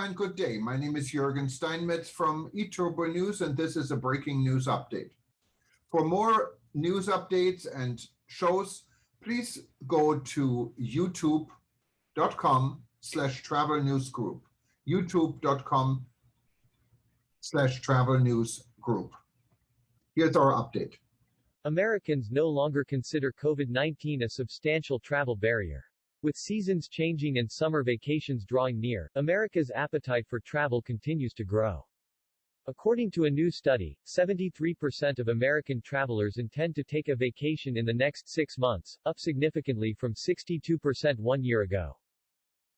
and good day. My name is Jürgen Steinmetz from eTurboNews, and this is a breaking news update. For more news updates and shows, please go to youtube.com/travel news group. youtube.com/travel news group. Here's our update. Americans no longer consider COVID-19 a substantial travel barrier. With seasons changing and summer vacations drawing near, America's appetite for travel continues to grow. According to a new study, 73% of American travelers intend to take a vacation in the next 6 months, up significantly from 62% 1 year ago.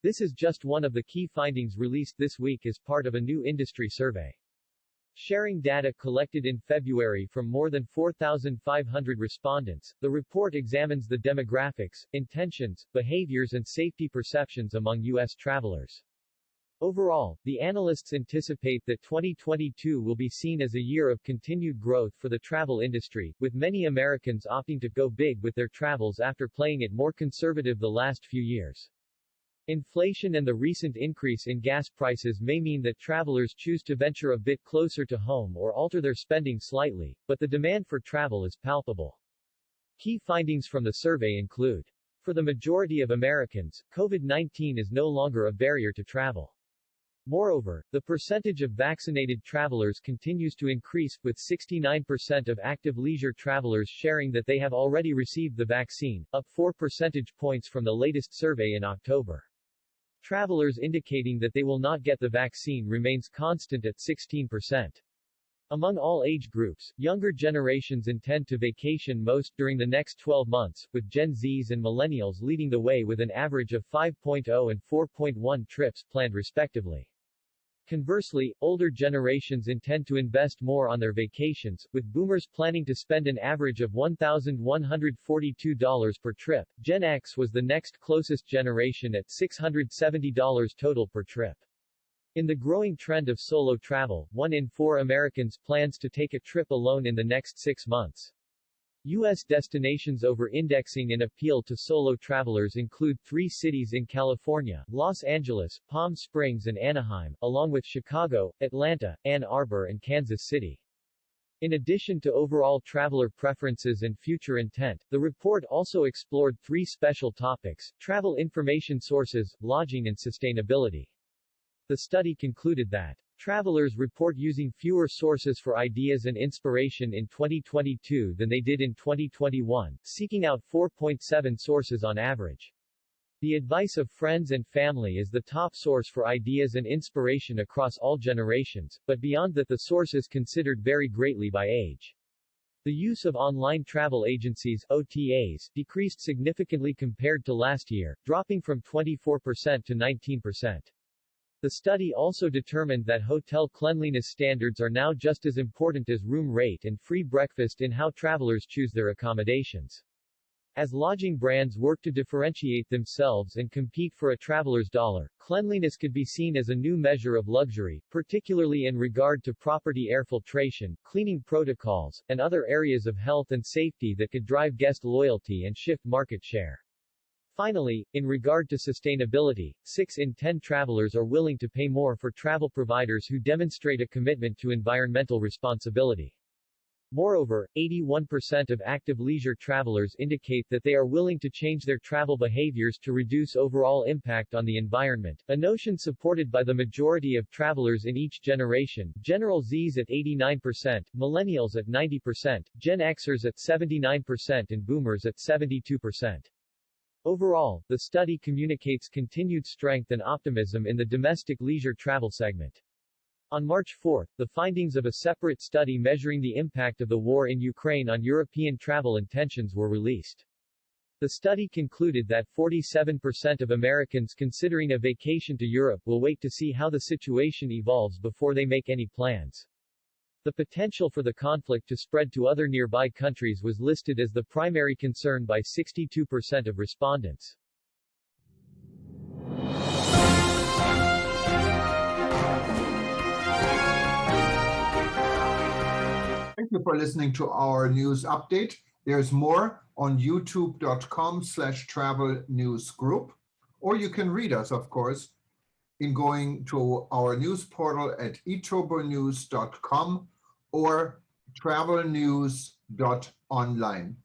This is just one of the key findings released this week as part of a new industry survey. Sharing data collected in February from more than 4,500 respondents, the report examines the demographics, intentions, behaviors and safety perceptions among U.S. travelers. Overall, the analysts anticipate that 2022 will be seen as a year of continued growth for the travel industry, with many Americans opting to go big with their travels after playing it more conservative the last few years. Inflation and the recent increase in gas prices may mean that travelers choose to venture a bit closer to home or alter their spending slightly, but the demand for travel is palpable. Key findings from the survey include: for the majority of Americans, COVID-19 is no longer a barrier to travel. Moreover, the percentage of vaccinated travelers continues to increase, with 69% of active leisure travelers sharing that they have already received the vaccine, up 4 percentage points from the latest survey in October. Travelers indicating that they will not get the vaccine remains constant at 16%. Among all age groups, younger generations intend to vacation most during the next 12 months, with Gen Zs and Millennials leading the way with an average of 5.0 and 4.1 trips planned respectively. Conversely, older generations intend to invest more on their vacations, with boomers planning to spend an average of $1,142 per trip. Gen X was the next closest generation at $670 total per trip. In the growing trend of solo travel, 1 in 4 Americans plans to take a trip alone in the next 6 months. U.S. destinations over-indexing in appeal to solo travelers include 3 cities in California: Los Angeles, Palm Springs and Anaheim, along with Chicago, Atlanta, Ann Arbor and Kansas City. In addition to overall traveler preferences and future intent, the report also explored 3 special topics: travel information sources, lodging and sustainability. The study concluded that travelers report using fewer sources for ideas and inspiration in 2022 than they did in 2021, seeking out 4.7 sources on average. The advice of friends and family is the top source for ideas and inspiration across all generations, but beyond that the sources considered vary greatly by age. The use of online travel agencies (OTAs) decreased significantly compared to last year, dropping from 24% to 19%. The study also determined that hotel cleanliness standards are now just as important as room rate and free breakfast in how travelers choose their accommodations. As lodging brands work to differentiate themselves and compete for a traveler's dollar, cleanliness could be seen as a new measure of luxury, particularly in regard to property air filtration, cleaning protocols, and other areas of health and safety that could drive guest loyalty and shift market share. Finally, in regard to sustainability, 6 in 10 travelers are willing to pay more for travel providers who demonstrate a commitment to environmental responsibility. Moreover, 81% of active leisure travelers indicate that they are willing to change their travel behaviors to reduce overall impact on the environment, a notion supported by the majority of travelers in each generation: General Zs at 89%, Millennials at 90%, Gen Xers at 79% and Boomers at 72%. Overall, the study communicates continued strength and optimism in the domestic leisure travel segment. On March 4, the findings of a separate study measuring the impact of the war in Ukraine on European travel intentions were released. The study concluded that 47% of Americans considering a vacation to Europe will wait to see how the situation evolves before they make any plans. The potential for the conflict to spread to other nearby countries was listed as the primary concern by 62% of respondents. Thank you for listening to our news update. There's more on youtube.com/travel news group, or you can read us, of course, in going to our news portal at eTurboNews.com or travelnews.online.